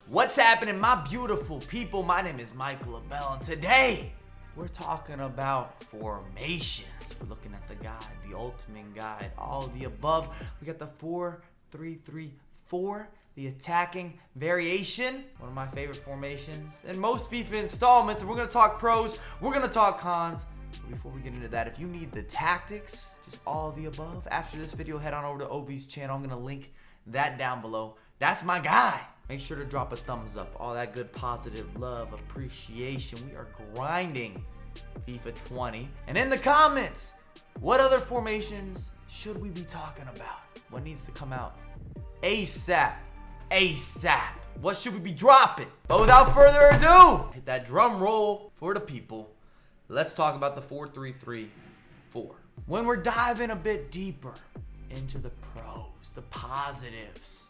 What's happening, my beautiful people? My name is LaBelle, and today we're talking about formations. We're looking at the guide, the ultimate guide, all of the above. We got the 4-3-3-4, the attacking variation, one of my favorite formations in most FIFA installments. And we're gonna talk pros, we're gonna talk cons. But before we get into that, if you need the tactics, just all of the above, after this video, head on over to OB's channel. I'm gonna link that down below. That's my guy. Make sure to drop a thumbs up. All that good positive love, appreciation. We are grinding FIFA 20. And in the comments, what other formations should we be talking about? What needs to come out ASAP? ASAP. What should we be dropping? But without further ado, hit that drum roll for the people. Let's talk about the 4-3-3-4. When we're diving a bit deeper into the pros, the positives,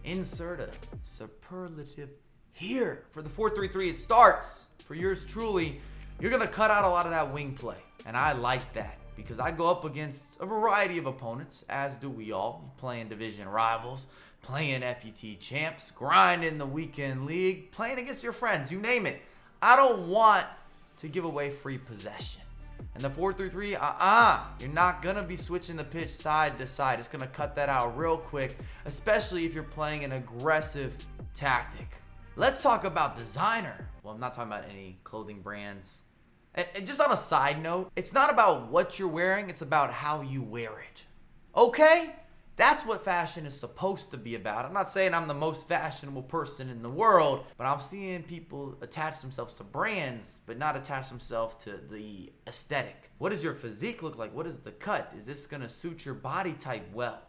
insert a superlative here. For the 4-3-3, it starts. For yours truly, you're going to cut out a lot of that wing play. And I like that because I go up against a variety of opponents, as do we all, playing division rivals, playing FUT champs, grinding the weekend league, playing against your friends, you name it. I don't want to give away free possession. And the 4-3-3, you're not going to be switching the pitch side to side. It's going to cut that out real quick, especially if you're playing an aggressive tactic. Let's talk about designer. Well, I'm not talking about any clothing brands. And just on a side note, it's not about what you're wearing, it's about how you wear it. Okay? That's what fashion is supposed to be about. I'm not saying I'm the most fashionable person in the world, but I'm seeing people attach themselves to brands, but not attach themselves to the aesthetic. What does your physique look like? What is the cut? Is this gonna suit your body type well?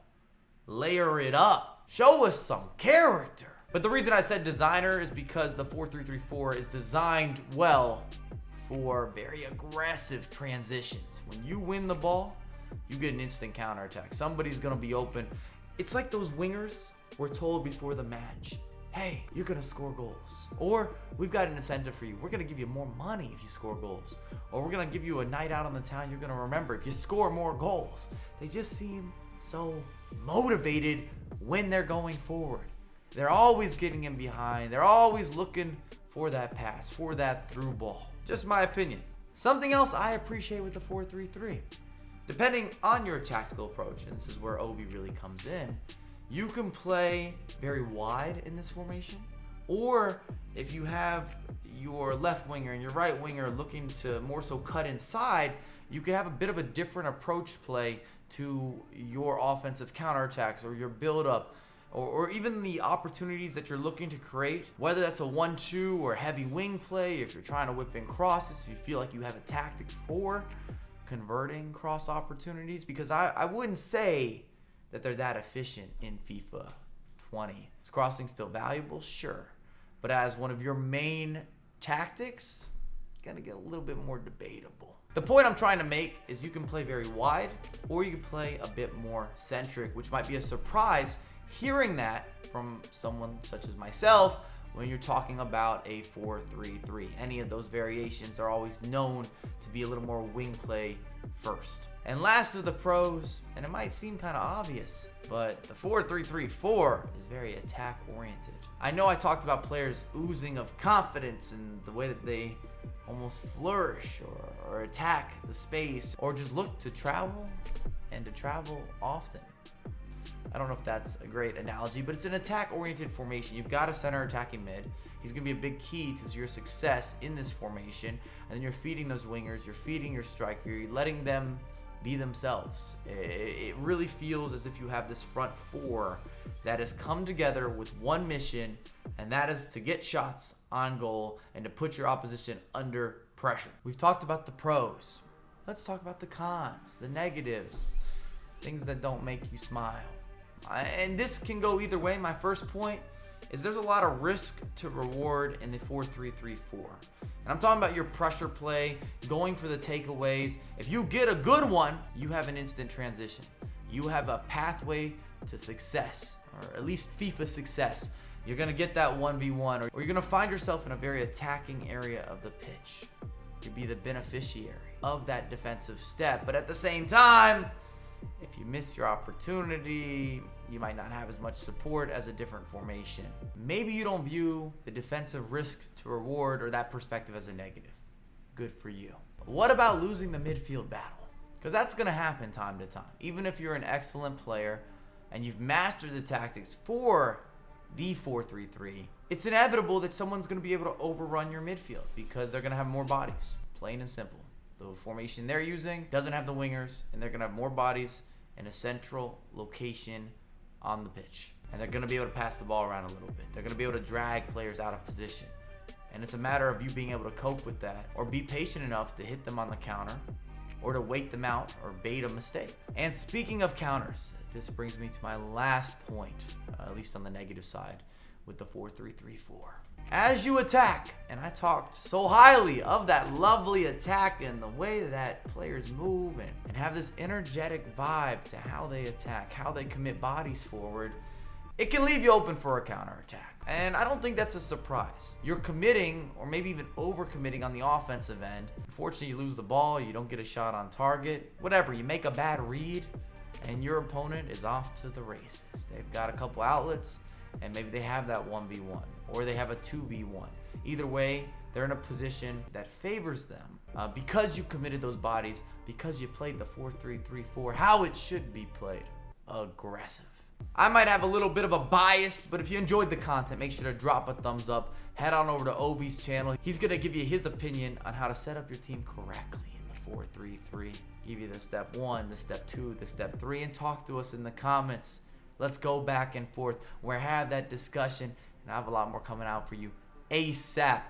Layer it up. Show us some character. But the reason I said designer is because the 4-3-3-4 is designed well for very aggressive transitions. When you win the ball, you get an instant counterattack. Somebody's going to be open. It's like those wingers were told before the match, hey, you're going to score goals. Or we've got an incentive for you. We're going to give you more money if you score goals. Or we're going to give you a night out on the town you're going to remember if you score more goals. They just seem so motivated when they're going forward. They're always getting in behind. They're always looking for that pass, for that through ball. Just my opinion. Something else I appreciate with the 4-3-3. Depending on your tactical approach, and this is where OB really comes in, you can play very wide in this formation, or if you have your left winger and your right winger looking to more so cut inside, you could have a bit of a different approach play to your offensive counterattacks or your build-up, or even the opportunities that you're looking to create, whether that's a 1-2 or heavy wing play, if you're trying to whip in crosses, so you feel like you have a tactic for converting cross opportunities, because I wouldn't say that they're that efficient in FIFA 20. Is crossing still valuable? Sure. But as one of your main tactics, it's gonna get a little bit more debatable. The point I'm trying to make is you can play very wide, or you can play a bit more centric, which might be a surprise hearing that from someone such as myself when you're talking about a 4-3-3. Any of those variations are always known to be a little more wing play first. And last of the pros, and it might seem kind of obvious, but the 4-3-3-4 is very attack oriented. I know I talked about players oozing of confidence in the way that they almost flourish or attack the space, or just look to travel, and to travel often. I don't know if that's a great analogy, but it's an attack-oriented formation. You've got a center attacking mid. He's going to be a big key to your success in this formation. And then you're feeding those wingers. You're feeding your striker. You're letting them be themselves. It really feels as if you have this front four that has come together with one mission, and that is to get shots on goal and to put your opposition under pressure. We've talked about the pros. Let's talk about the cons, the negatives, things that don't make you smile. And this can go either way. My first point is there's a lot of risk to reward in the 4-3-3-4. And I'm talking about your pressure play, going for the takeaways. If you get a good one, you have an instant transition. You have a pathway to success, or at least FIFA success. You're going to get that 1v1, or you're going to find yourself in a very attacking area of the pitch. You'll be the beneficiary of that defensive step. But at the same time, if you miss your opportunity, You might not have as much support as a different formation. Maybe you don't view the defensive risk to reward or that perspective as a negative. Good for you. But what about losing the midfield battle? Because that's going to happen time to time. Even if you're an excellent player and you've mastered the tactics for the 4-3-3, it's inevitable that someone's going to be able to overrun your midfield because they're going to have more bodies. Plain and simple. The formation they're using doesn't have the wingers, and they're going to have more bodies in a central location on the pitch. And they're going to be able to pass the ball around a little bit. They're going to be able to drag players out of position. And it's a matter of you being able to cope with that or be patient enough to hit them on the counter or to wait them out or bait a mistake. And speaking of counters, this brings me to my last point, at least on the negative side, with the 4-3-3-4. As you attack, and I talked so highly of that lovely attack and the way that players move and have this energetic vibe to how they attack, how they commit bodies forward, it can leave you open for a counterattack. And I don't think that's a surprise. You're committing, or maybe even over-committing on the offensive end. Unfortunately, you lose the ball, you don't get a shot on target, whatever, you make a bad read, and your opponent is off to the races. They've got a couple outlets, and maybe they have that 1v1 or they have a 2v1. Either way, they're in a position that favors them because you committed those bodies, because you played the 4-3-3-4 how it should be played, aggressive. I might have a little bit of a bias, but if you enjoyed the content, make sure to drop a thumbs up. Head on over to Obi's channel. He's going to give you his opinion on how to set up your team correctly in the 4-3-3. Give you the step 1, the step 2, the step 3, and talk to us in the comments. Let's go back and forth. We'll have that discussion, and I have a lot more coming out for you ASAP.